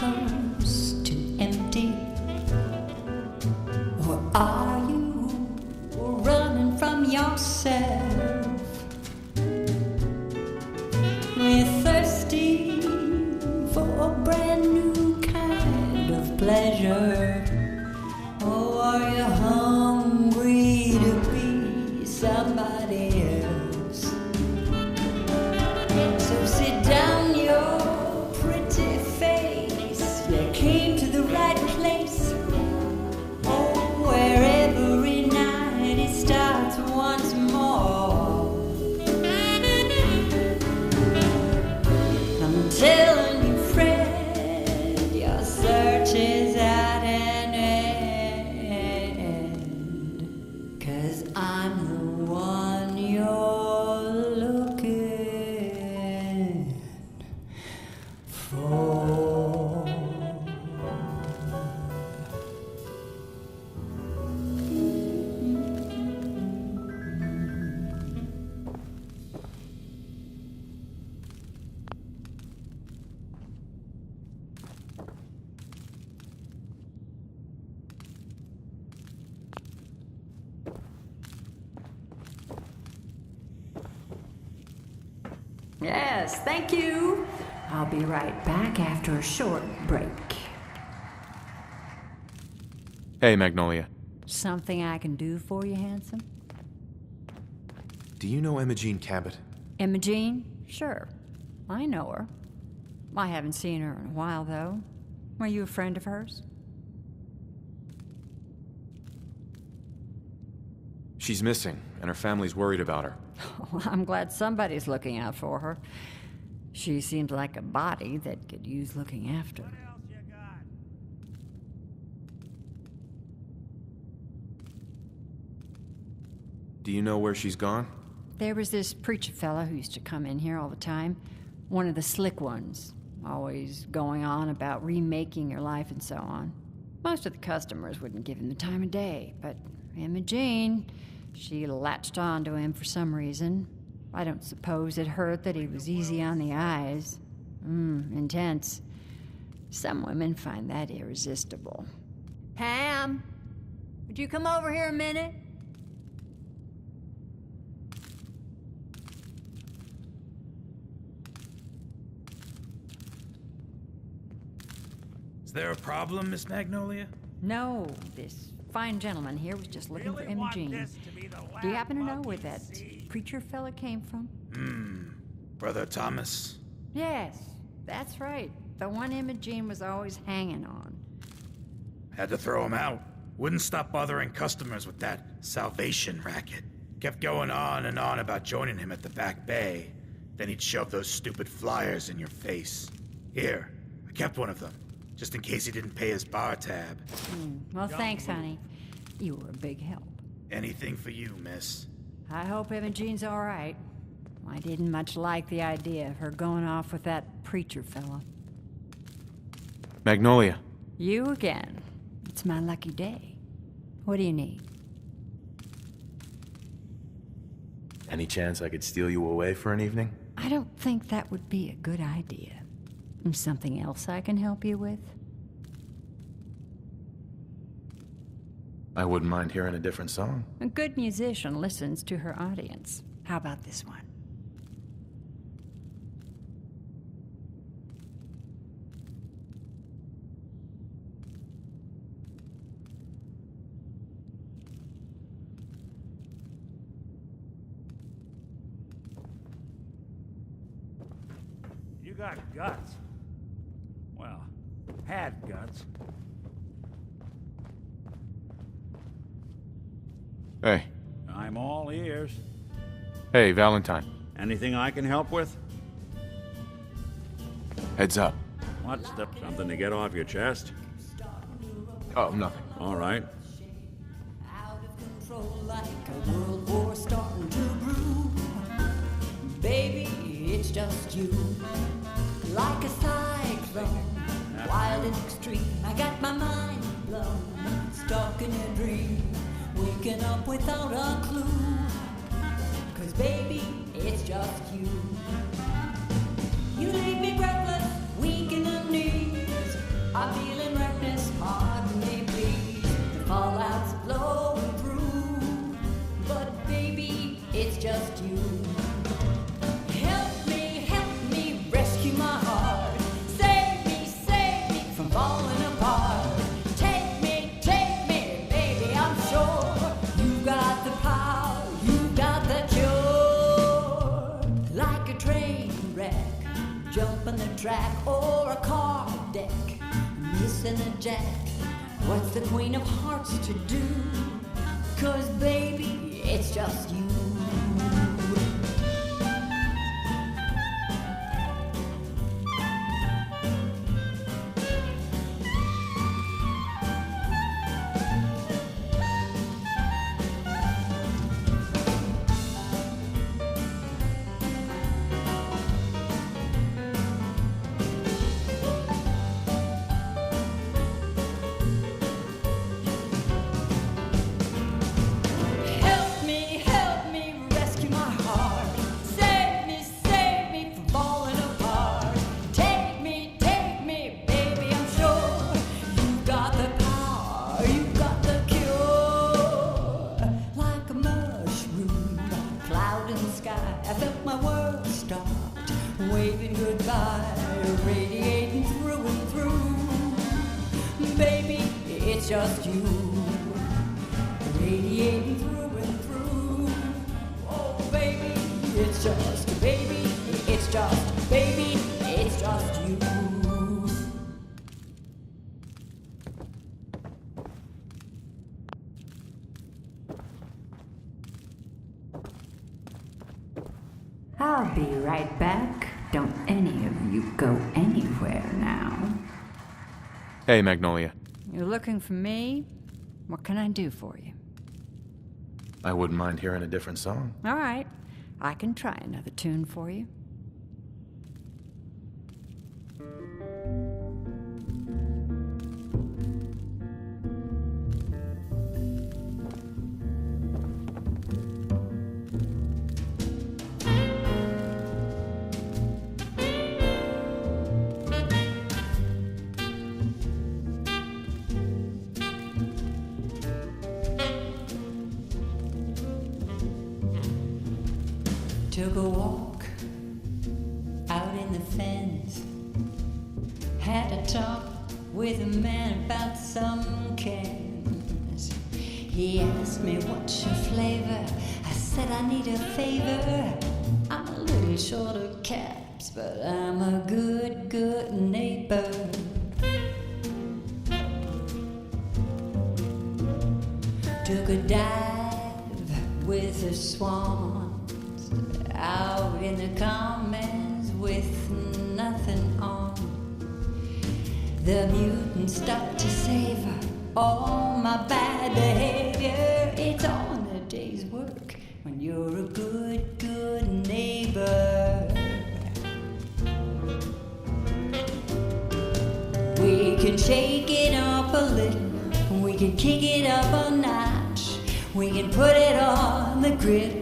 close to empty? Or are you running from yourself? We're thirsty for a brand new kind of pleasure. Or are you hungry to be somebody else? So sit down your pretty face. You came to the right place. Oh, where every night it starts once more. I'm telling you, Fred, your search is at an end. 'Cause I'm the one you're looking for. Yes, thank you. I'll be right back after a short break. Hey, Magnolia. Something I can do for you, handsome? Do you know Imogene Cabot? Imogene? Sure. I know her. I haven't seen her in a while, though. Were you a friend of hers? She's missing, and her family's worried about her. Well, I'm glad somebody's looking out for her. She seems like a body that could use looking after. Do you know where she's gone? There was this preacher fella who used to come in here all the time. One of the slick ones. Always going on about remaking your life and so on. Most of the customers wouldn't give him the time of day, but Imogene, she latched on to him for some reason. I don't suppose it hurt that he was easy on the eyes. Intense. Some women find that irresistible. Pam, would you come over here a minute? Is there a problem, Miss Magnolia? No, this fine gentleman here was just looking for Imogene. Do you happen to know where that preacher fella came from? Brother Thomas? Yes, that's right. The one Imogene was always hanging on. Had to throw him out. Wouldn't stop bothering customers with that salvation racket. Kept going on and on about joining him at the back bay. Then he'd shove those stupid flyers in your face. Here, I kept one of them, just in case he didn't pay his bar tab. Well, thanks, honey. You were a big help. Anything for you, miss. I hope Imogene's all right. I didn't much like the idea of her going off with that preacher fella. Magnolia. You again. It's my lucky day. What do you need? Any chance I could steal you away for an evening? I don't think that would be a good idea. Something else I can help you with? I wouldn't mind hearing a different song. A good musician listens to her audience. How about this one? You got guts. Well, had guts. Hey. I'm all ears. Hey, Valentine. Anything I can help with? Heads up. What's the... Something to get off your chest? Oh, nothing. All right. Out of control like a world war starting to brew. Baby, it's just you. Like a cyclone, wild and extreme. I got my mind blown, stuck in a dream. Waking up without a clue. 'Cause baby, it's just you. You leave me breathless, weak in the knees. I'm feeling reckless, pardon me please. The fallout's blowing through, but baby, it's just you. Help me, rescue my heart. Save me from falling apart. Take me, baby, I'm sure you got the power, you got the cure. Like a train wreck, jumping the track, or a car deck, missing a jack. What's the Queen of Hearts to do? 'Cause baby, it's just you. Help me, rescue my heart. Save me from falling apart. Take me, baby, I'm sure you got the power, you got the cure. Like a mushroom, cloud in the sky, I felt my world start waving goodbye, radiating through and through. Baby, it's just you, radiating through and through. Oh, baby, it's just, baby, it's just, baby, it's just you. I'll be right back. Don't any of you go anywhere now. Hey, Magnolia. You're looking for me? What can I do for you? I wouldn't mind hearing a different song. All right, I can try another tune for you. Took a walk out in the fens. Had a talk with a man about some cans. He asked me what's your flavor. I said I need a favor. I'm a little short of caps, but I'm a good neighbor. Took a dive with the swans out in the commons with nothing on. The mutant stopped to savor all my bad behavior. It's on a day's work when you're a good neighbor. We can shake it up a little, we can kick it up a notch, we can put it on the grid.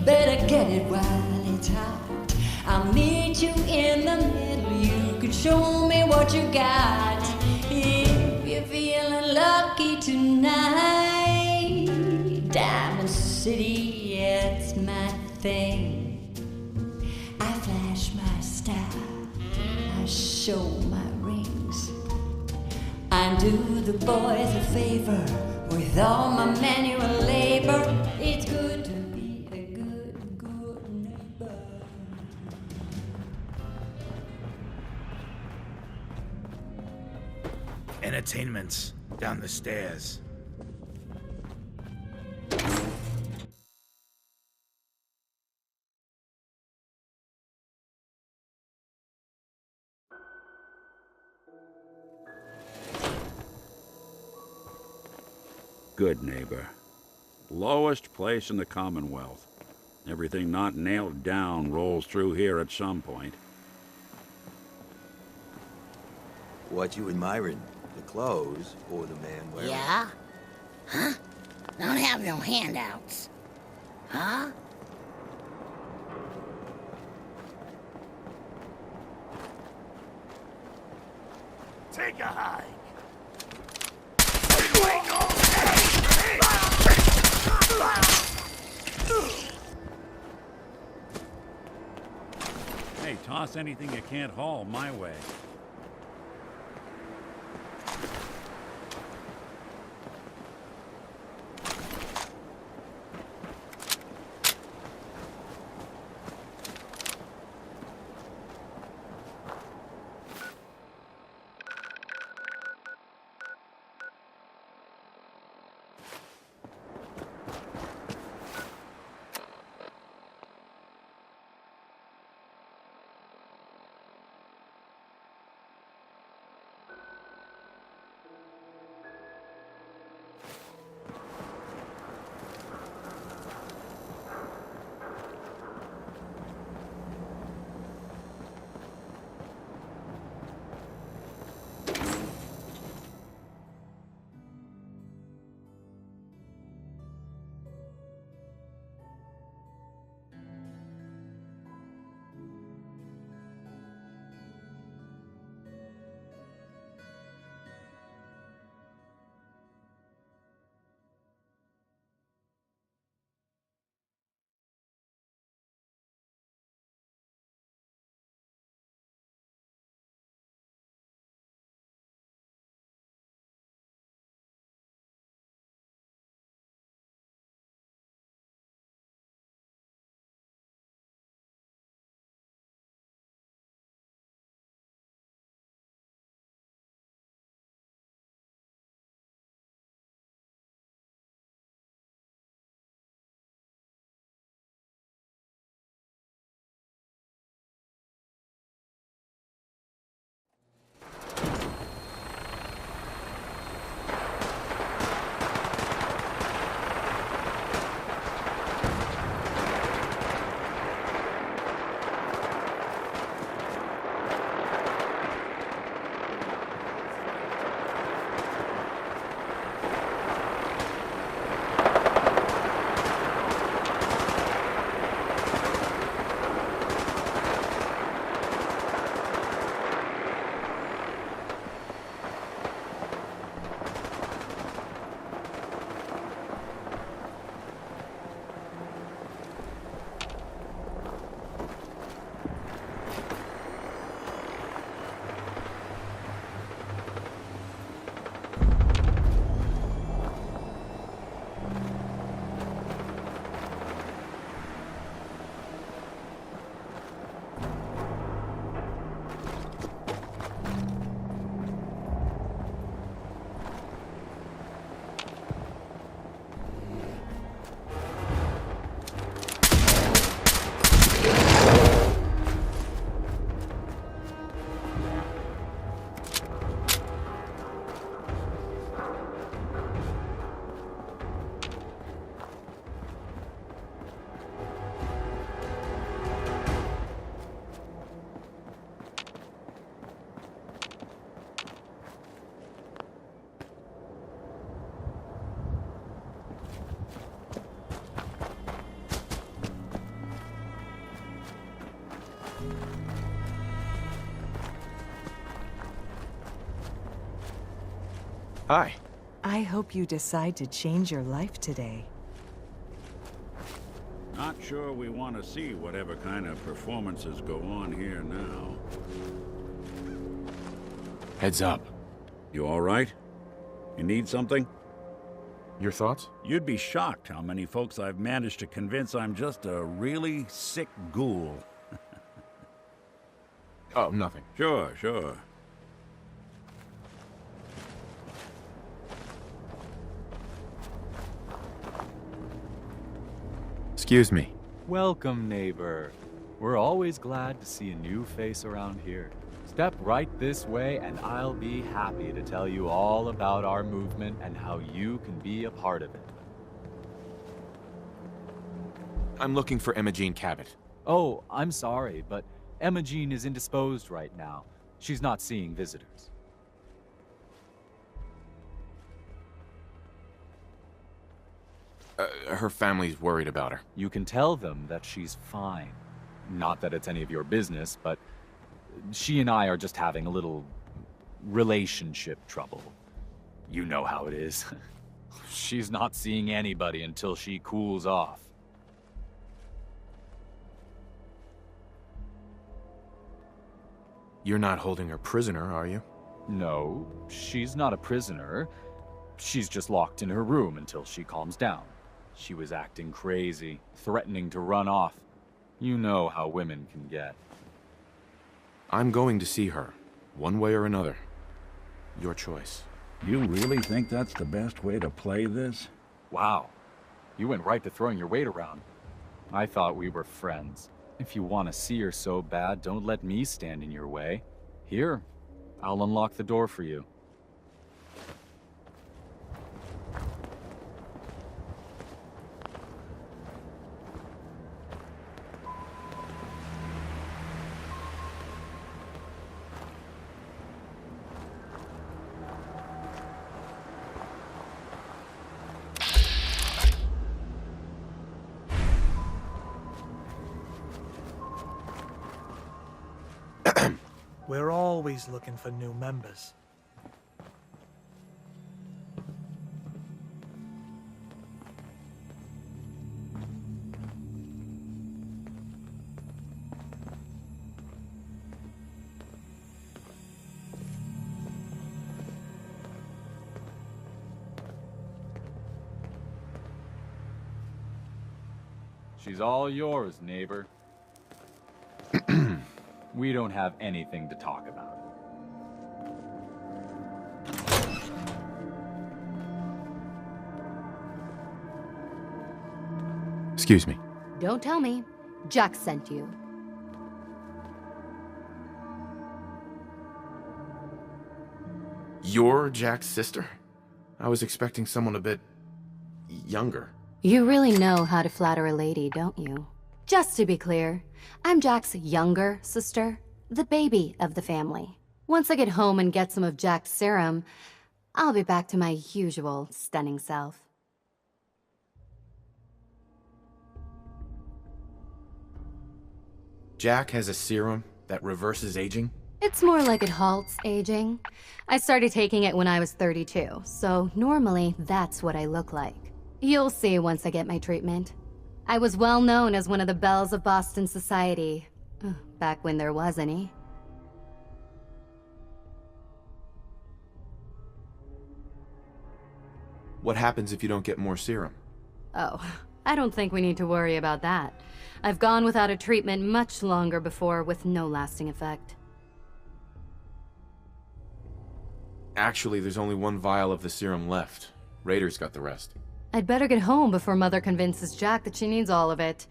Better get it while it's hot. I'll meet you in the middle. You can show me what you got. If you're feeling lucky tonight, Diamond City, it's my thing. I flash my style, I show my rings. I do the boys a favor with all my manual labor. It's good to be a good neighbor. Entertainment's down the stairs. Good neighbor. Lowest place in the Commonwealth. Everything not nailed down rolls through here at some point. What you admiring? The clothes or the man wearing? Yeah? Huh? Don't have no handouts. Huh? Take a hike. Hey, toss anything you can't haul my way. Hi. I hope you decide to change your life today. Not sure we want to see whatever kind of performances go on here now. Heads up. You all right? You need something? Your thoughts? You'd be shocked how many folks I've managed to convince I'm just a really sick ghoul. Oh, nothing. Sure, sure. Excuse me. Welcome, neighbor. We're always glad to see a new face around here. Step right this way and I'll be happy to tell you all about our movement and how you can be a part of it. I'm looking for Imogene Cabot. Oh, I'm sorry, but Imogene is indisposed right now. She's not seeing visitors. Her family's worried about her. You can tell them that she's fine. Not that it's any of your business, but she and I are just having a little relationship trouble. You know how it is. She's not seeing anybody until she cools off. You're not holding her prisoner, are you? No, she's not a prisoner. She's just locked in her room until she calms down. She was acting crazy, threatening to run off. You know how women can get. I'm going to see her, one way or another. Your choice. You really think that's the best way to play this? Wow. You went right to throwing your weight around. I thought we were friends. If you want to see her so bad, don't let me stand in your way. Here, I'll unlock the door for you. We're always looking for new members. She's all yours, neighbor. We don't have anything to talk about. Excuse me. Don't tell me. Jack sent you. You're Jack's sister? I was expecting someone a bit younger. You really know how to flatter a lady, don't you? Just to be clear, I'm Jack's younger sister, the baby of the family. Once I get home and get some of Jack's serum, I'll be back to my usual stunning self. Jack has a serum that reverses aging? It's more like it halts aging. I started taking it when I was 32, so normally that's what I look like. You'll see once I get my treatment. I was well known as one of the belles of Boston society, back when there was any. What happens if you don't get more serum? Oh, I don't think we need to worry about that. I've gone without a treatment much longer before with no lasting effect. Actually, there's only one vial of the serum left. Raiders got the rest. I'd better get home before Mother convinces Jack that she needs all of it.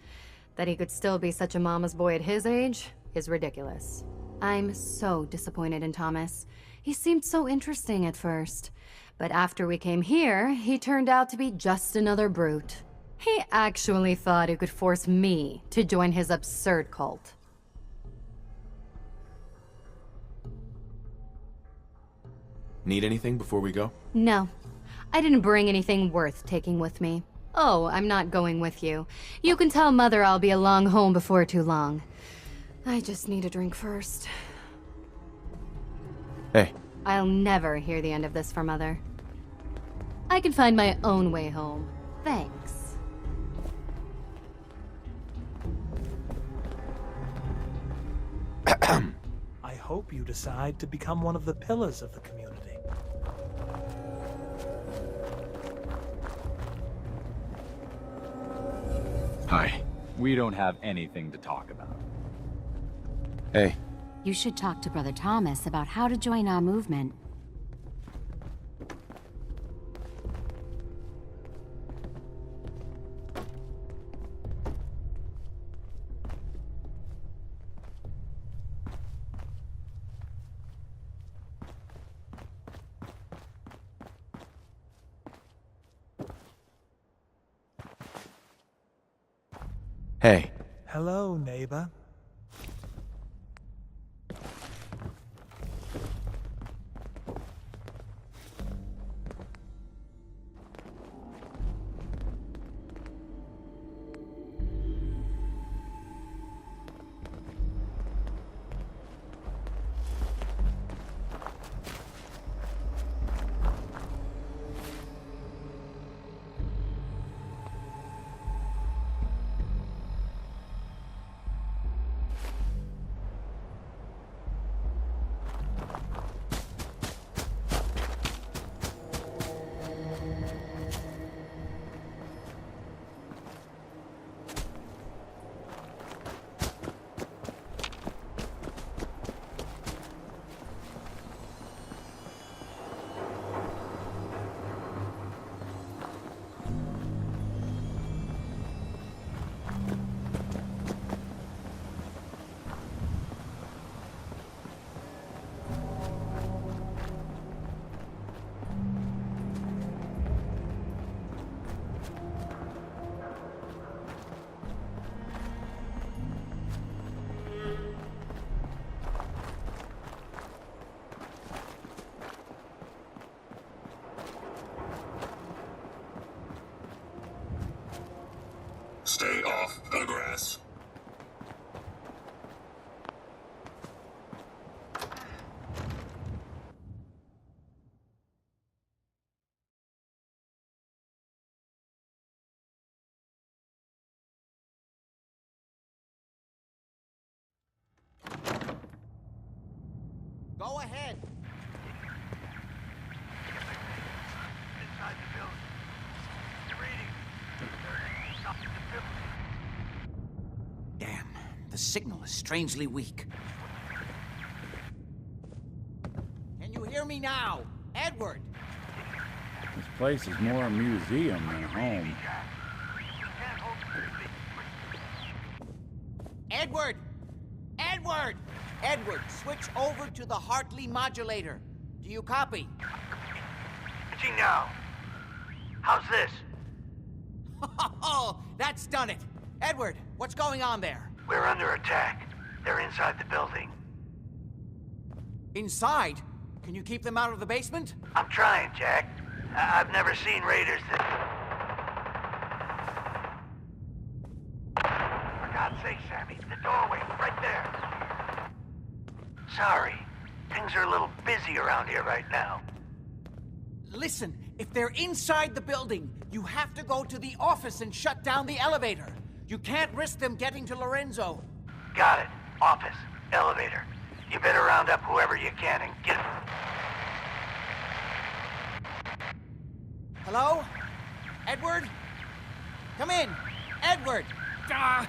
That he could still be such a mama's boy at his age is ridiculous. I'm so disappointed in Thomas. He seemed so interesting at first. But after we came here, he turned out to be just another brute. He actually thought he could force me to join his absurd cult. Need anything before we go? No. I didn't bring anything worth taking with me. Oh, I'm not going with you. You can tell Mother I'll be along home before too long. I just need a drink first. Hey. I'll never hear the end of this from Mother. I can find my own way home. Thanks. I hope you decide to become one of the pillars of the community. Hi. We don't have anything to talk about. Hey. You should talk to Brother Thomas about how to join our movement. Hey. Hello, neighbor. The grass. Go ahead. Inside the building. It's reading. Something to build. Damn, the signal is strangely weak. Can you hear me now? Edward! This place is more a museum than home. Edward! Edward! Edward, switch over to the Hartley modulator. Do you copy? Switching now. How's this? Oh, that's done it. Edward, what's going on there? We're under attack. They're inside the building. Inside? Can you keep them out of the basement? I'm trying, Jack. I've never seen raiders that... For God's sake, Sammy, the doorway, right there. Sorry. Things are a little busy around here right now. Listen, if they're inside the building, you have to go to the office and shut down the elevator. You can't risk them getting to Lorenzo. Got it. Office. Elevator. You better round up whoever you can and get... Hello? Edward? Come in. Edward! Ah!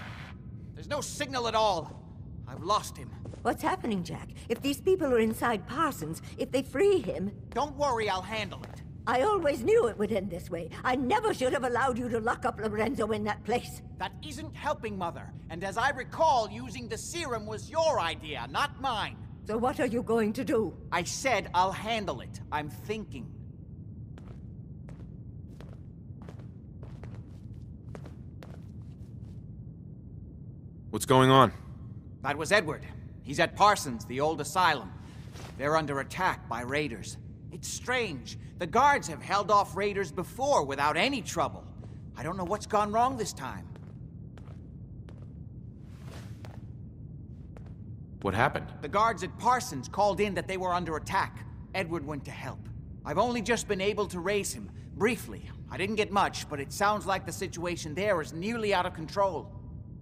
There's no signal at all. I've lost him. What's happening, Jack? If these people are inside Parsons, if they free him... Don't worry, I'll handle it. I always knew it would end this way. I never should have allowed you to lock up Lorenzo in that place. That isn't helping, Mother. And as I recall, using the serum was your idea, not mine. So what are you going to do? I said I'll handle it. I'm thinking. What's going on? That was Edward. He's at Parsons, the old asylum. They're under attack by raiders. It's strange. The guards have held off raiders before without any trouble. I don't know what's gone wrong this time. What happened? The guards at Parsons called in that they were under attack. Edward went to help. I've only just been able to raise him, briefly. I didn't get much, but it sounds like the situation there is nearly out of control.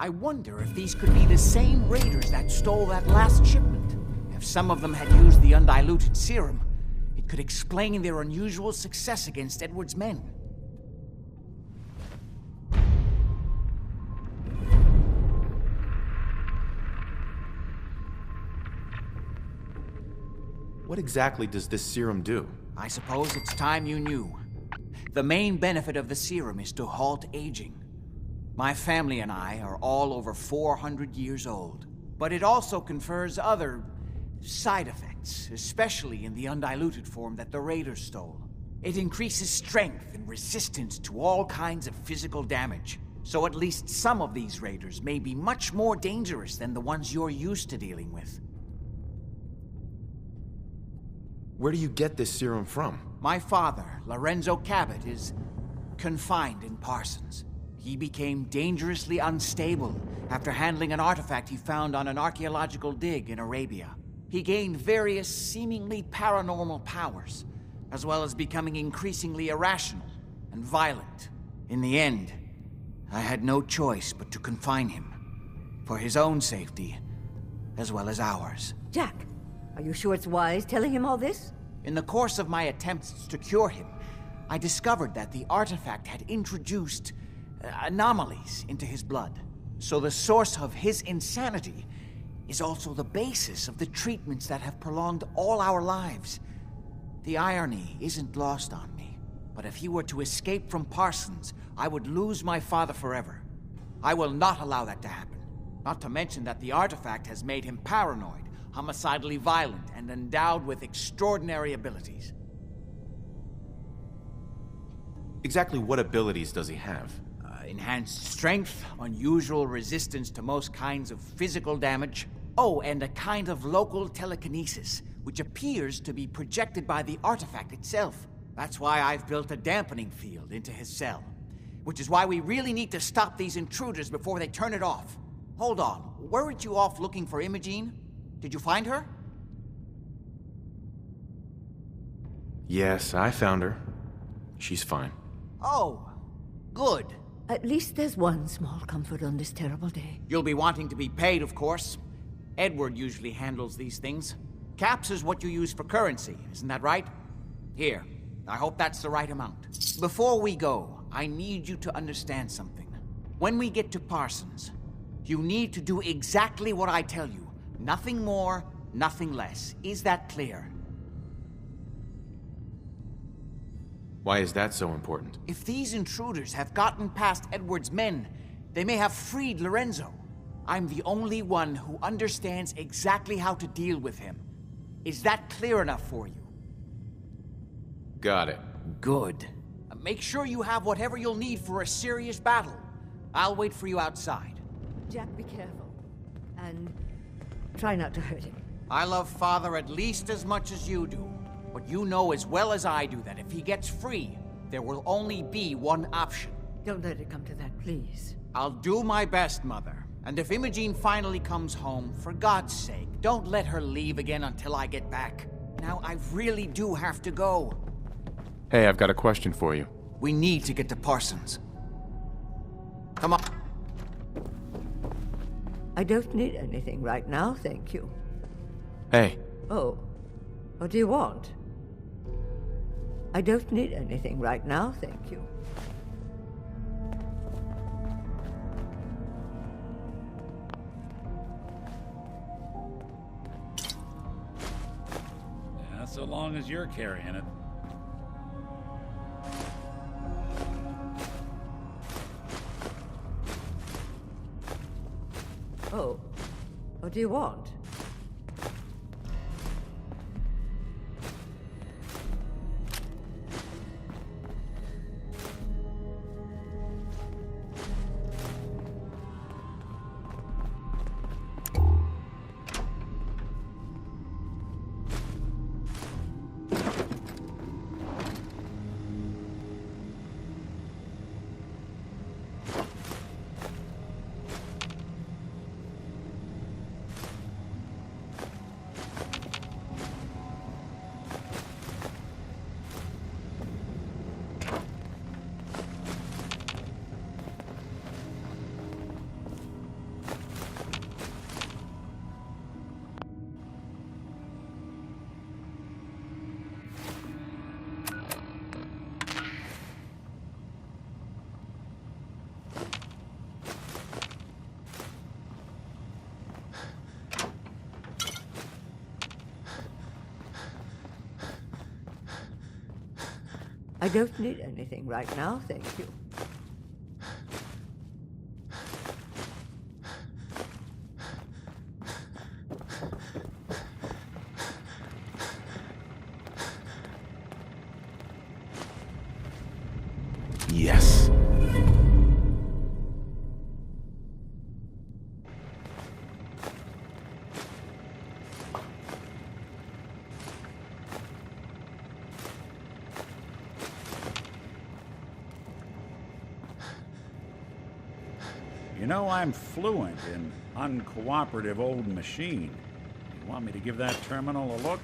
I wonder if these could be the same raiders that stole that last shipment. If some of them had used the undiluted serum, it could explain their unusual success against Edward's men. What exactly does this serum do? I suppose it's time you knew. The main benefit of the serum is to halt aging. My family and I are all over 400 years old. But it also confers other side effects, especially in the undiluted form that the raiders stole. It increases strength and resistance to all kinds of physical damage. So at least some of these raiders may be much more dangerous than the ones you're used to dealing with. Where do you get this serum from? My father, Lorenzo Cabot, is confined in Parsons. He became dangerously unstable after handling an artifact he found on an archaeological dig in Arabia. He gained various seemingly paranormal powers, as well as becoming increasingly irrational and violent. In the end, I had no choice but to confine him, for his own safety, as well as ours. Jack, are you sure it's wise telling him all this? In the course of my attempts to cure him, I discovered that the artifact had introduced anomalies into his blood. So the source of his insanity is also the basis of the treatments that have prolonged all our lives. The irony isn't lost on me, but if he were to escape from Parsons, I would lose my father forever. I will not allow that to happen. Not to mention that the artifact has made him paranoid, homicidally violent, and endowed with extraordinary abilities. Exactly what abilities does he have? Enhanced strength, unusual resistance to most kinds of physical damage. Oh, and a kind of local telekinesis, which appears to be projected by the artifact itself. That's why I've built a dampening field into his cell. which is why we really need to stop these intruders before they turn it off. Hold on, weren't you off looking for Imogene? Did you find her? Yes, I found her. She's fine. Oh, good. At least there's one small comfort on this terrible day. You'll be wanting to be paid, of course. Edward usually handles these things. Caps is what you use for currency, isn't that right? Here, I hope that's the right amount. Before we go, I need you to understand something. When we get to Parsons, you need to do exactly what I tell you. Nothing more, nothing less. Is that clear? Why is that so important? If these intruders have gotten past Edward's men, they may have freed Lorenzo. I'm the only one who understands exactly how to deal with him. Is that clear enough for you? Got it. Good. Make sure you have whatever you'll need for a serious battle. I'll wait for you outside. Jack, be careful. And try not to hurt him. I love Father at least as much as you do. But you know as well as I do that if he gets free, there will only be one option. Don't let it come to that, please. I'll do my best, Mother. And if Imogene finally comes home, for God's sake, don't let her leave again until I get back. Now, I really do have to go. Hey, I've got a question for you. We need to get to Parsons. Come on. I don't need anything right now, thank you. Hey. Oh. What do you want? I don't need anything right now, thank you. Yeah, so long as you're carrying it. Oh. What do you want? I don't need anything right now, thank you. Yes. You know, I'm fluent in uncooperative old machine. You want me to give that terminal a look?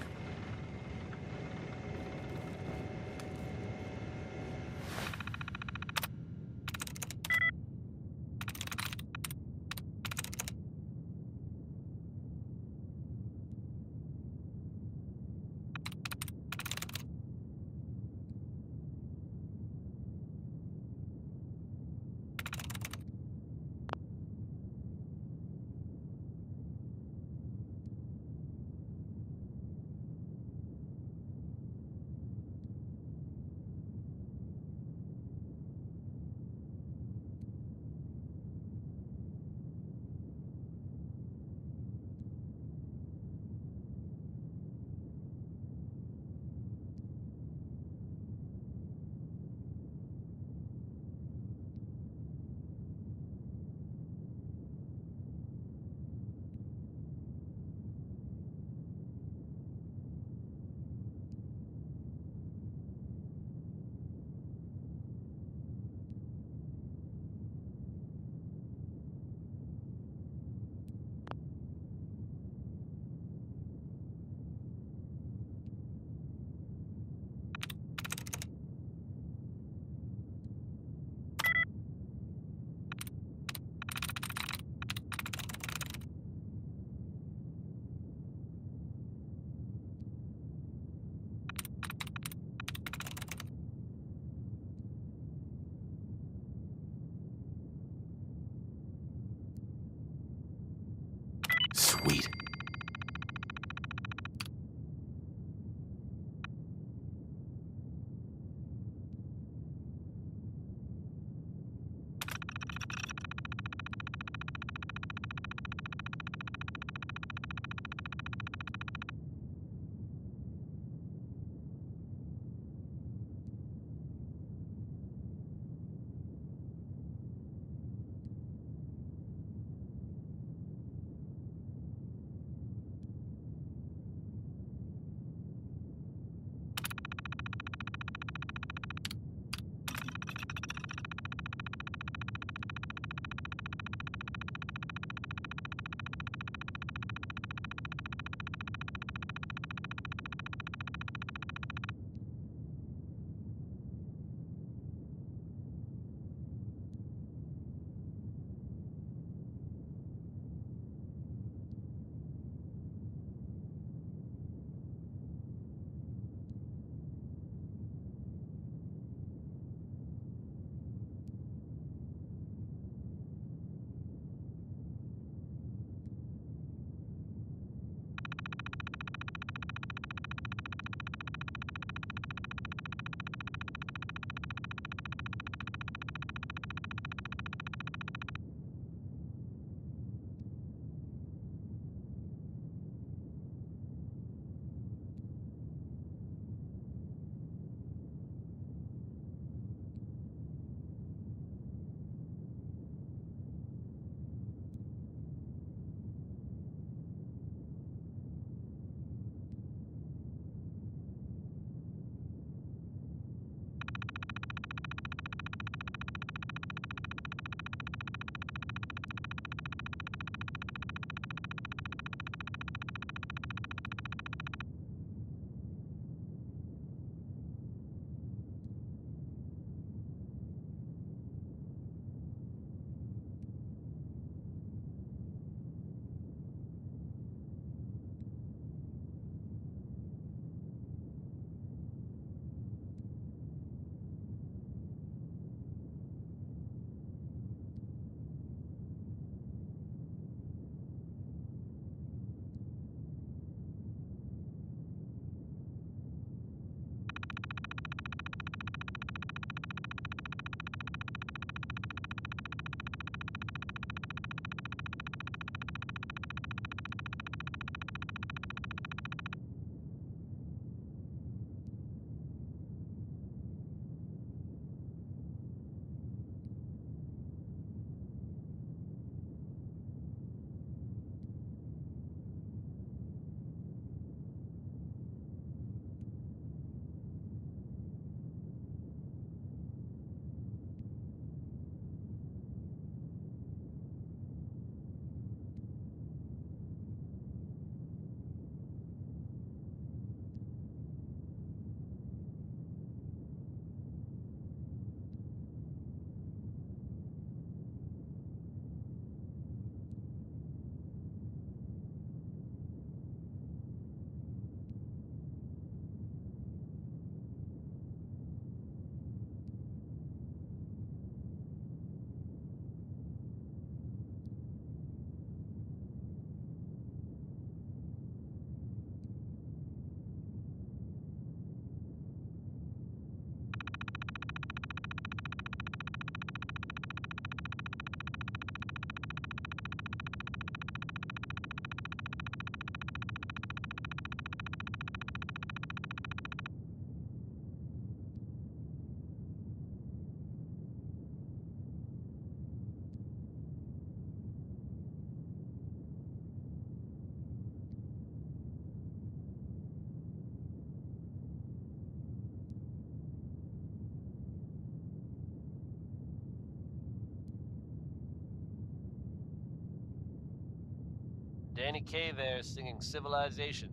Danny Kaye there singing Civilization.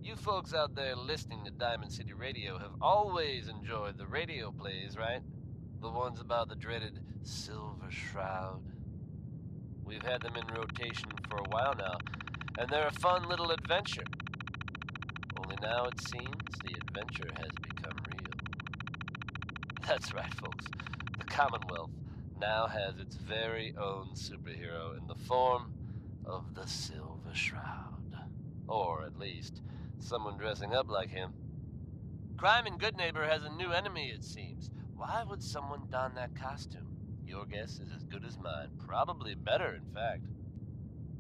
You folks out there listening to Diamond City Radio have always enjoyed the radio plays, right? The ones about the dreaded Silver Shroud. We've had them in rotation for a while now, and they're a fun little adventure. Only now it seems the adventure has become real. That's right, folks. The Commonwealth now has its very own superhero in the form of the Silver Shroud. Or, at least, someone dressing up like him. Crime in Goodneighbor has a new enemy, it seems. Why would someone don that costume? Your guess is as good as mine. Probably better, in fact.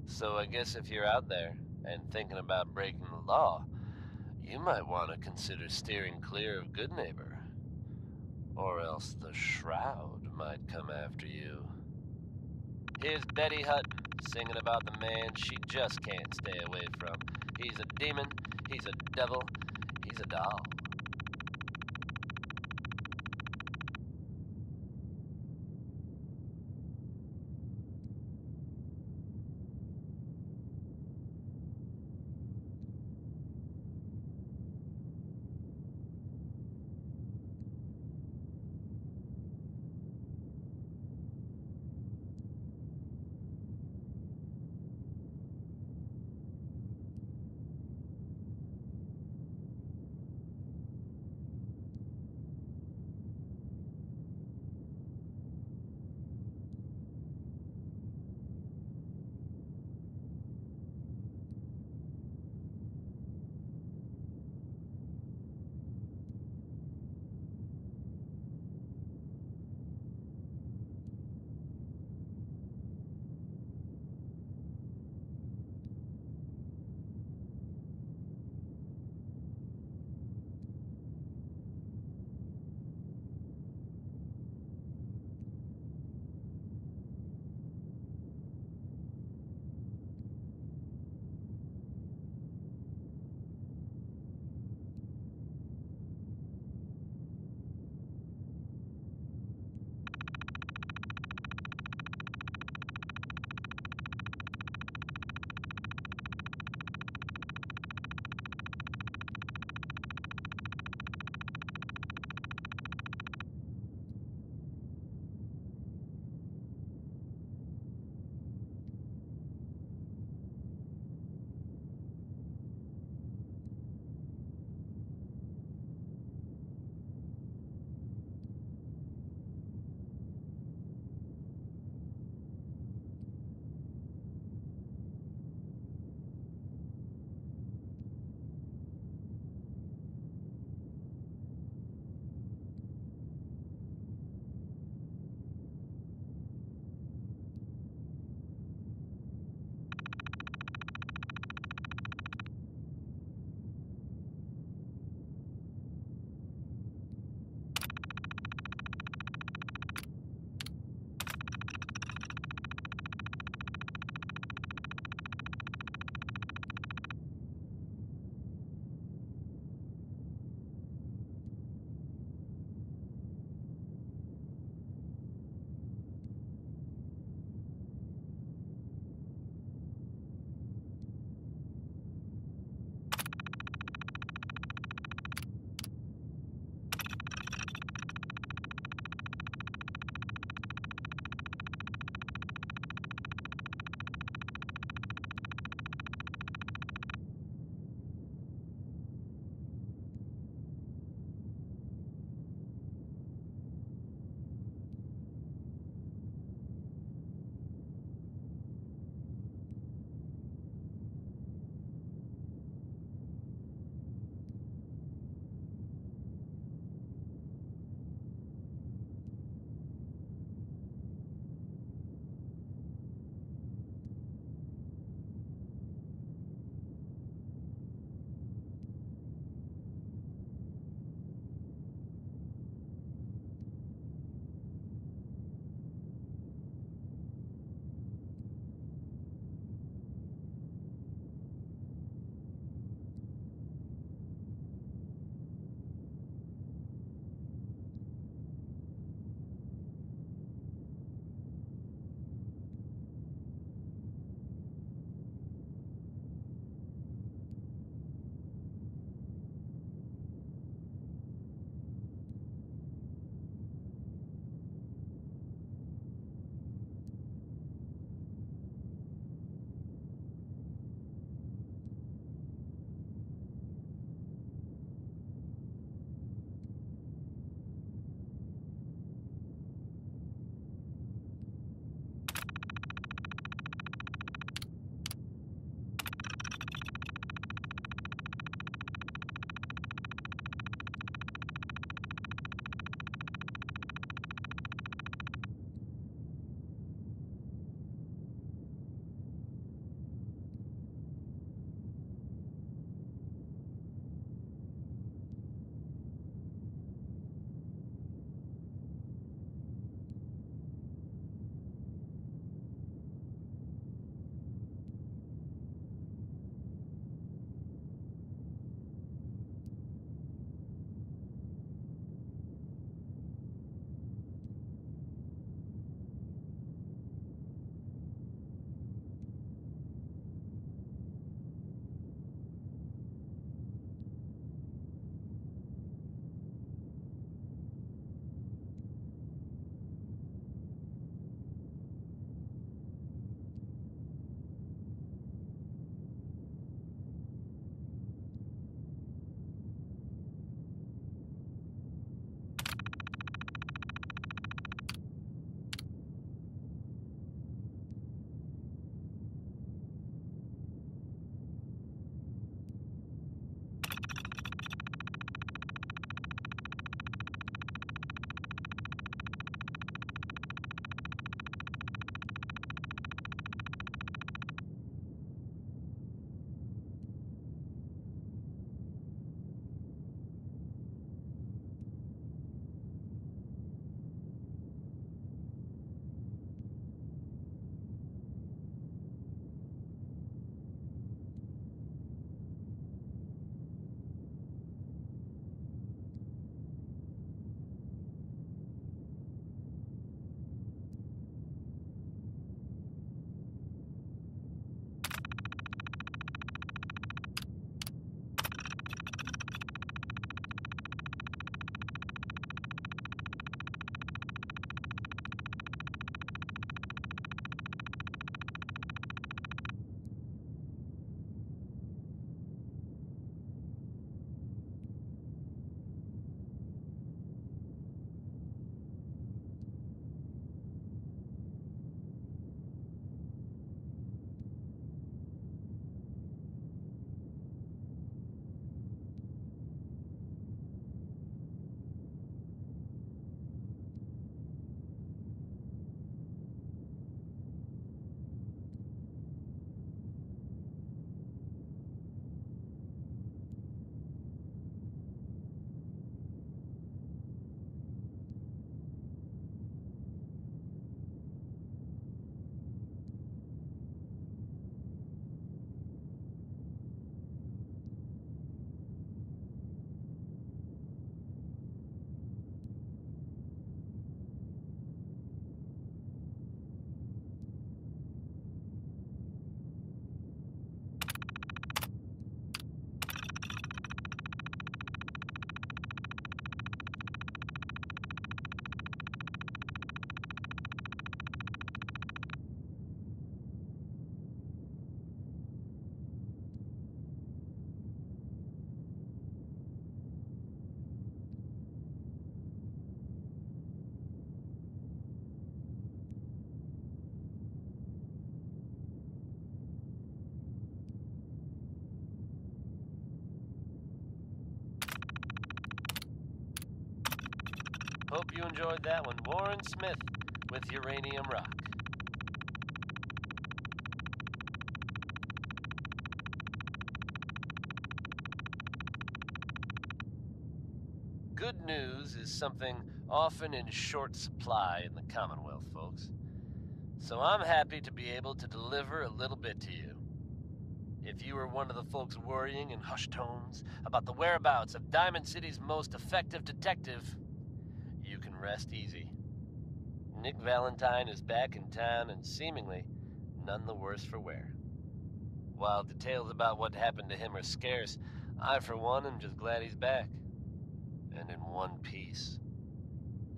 So I guess if you're out there and thinking about breaking the law, you might want to consider steering clear of Goodneighbor. Or else the Shroud might come after you. Here's Betty Hutton singing about the man she just can't stay away from. He's a demon, he's a devil, he's a doll. enjoyed that one. Warren Smith with Uranium Rock. Good news is something often in short supply in the Commonwealth, folks. So I'm happy to be able to deliver a little bit to you. If you were one of the folks worrying in hushed tones about the whereabouts of Diamond City's most effective detective, you can rest easy. Nick Valentine is back in town and seemingly none the worse for wear. While details about what happened to him are scarce, I for one am just glad he's back. And in one piece.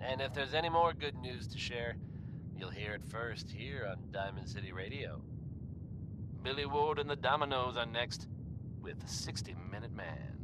And if there's any more good news to share, you'll hear it first here on Diamond City Radio. Billy Ward and the Dominoes are next with 60 Minute Man.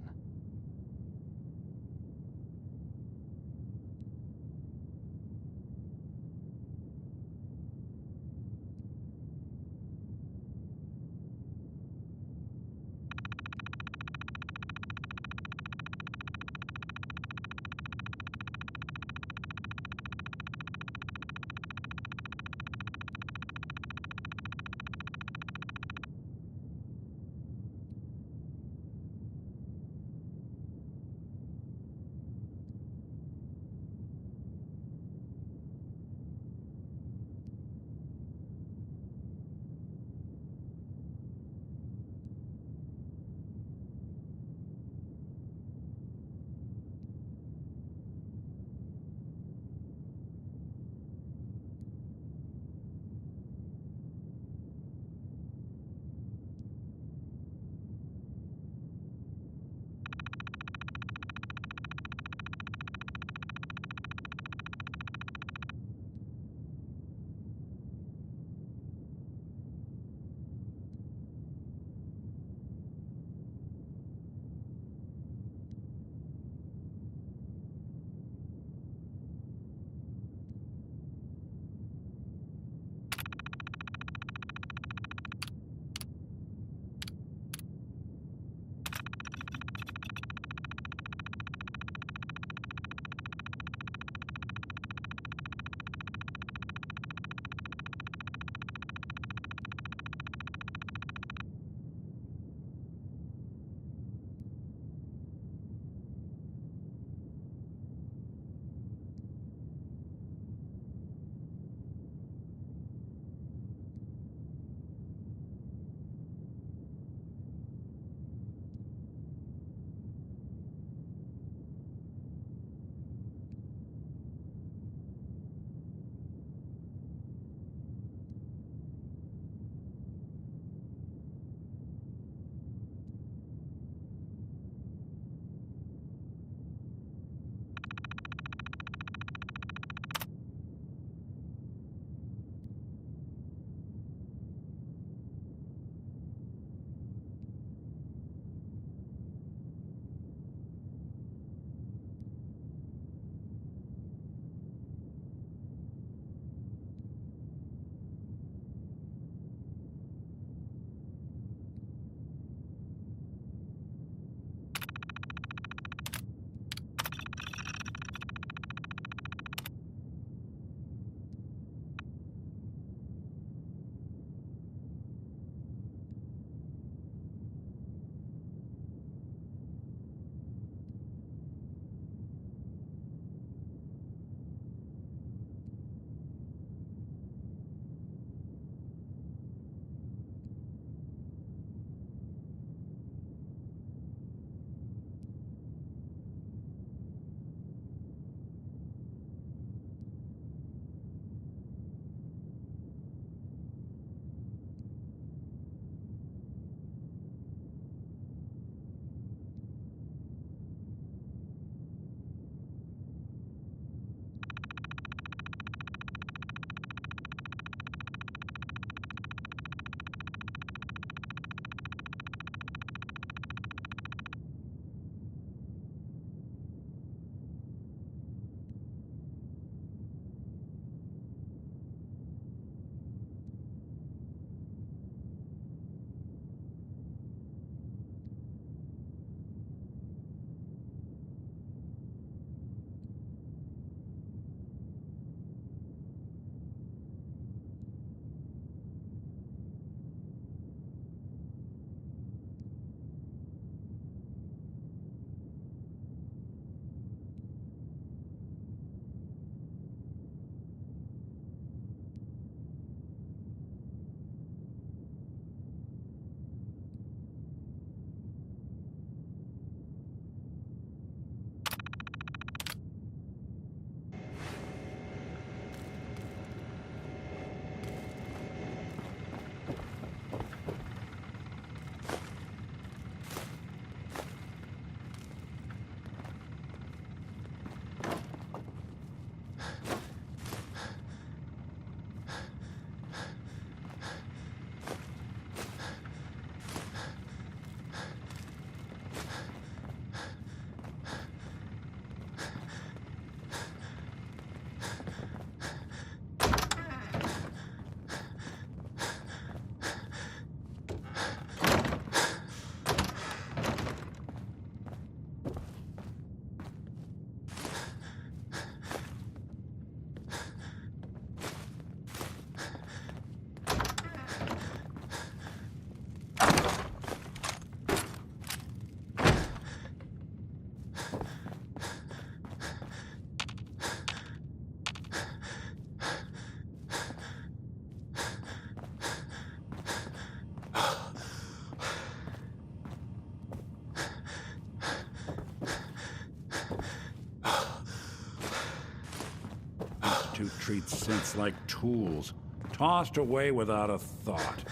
treats synths like tools, tossed away without a thought.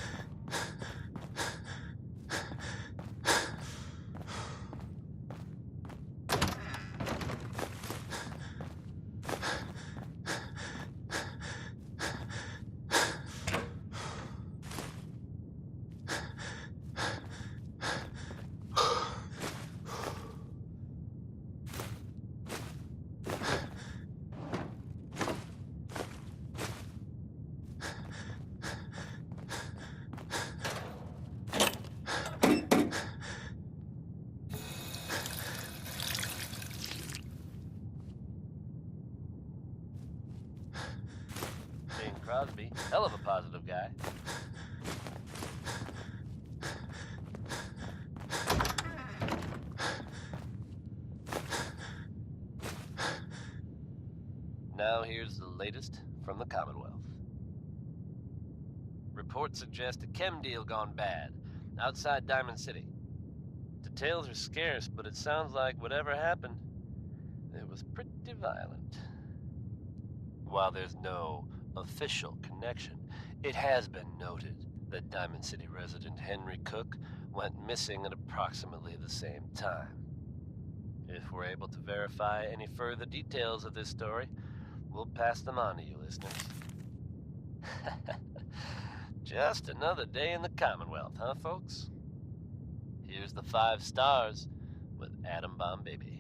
Crosby, hell of a positive guy. Now here's the latest from the Commonwealth. Reports suggest a chem deal gone bad outside Diamond City. Details are scarce, but it sounds like whatever happened, it was pretty violent. While there's no official connection, it has been noted that Diamond City resident Henry Cook went missing at approximately the same time. If we're able to verify any further details of this story, we'll pass them on to you listeners. Just another day in the Commonwealth, huh folks? Here's the 5 stars with Atom Bomb Baby.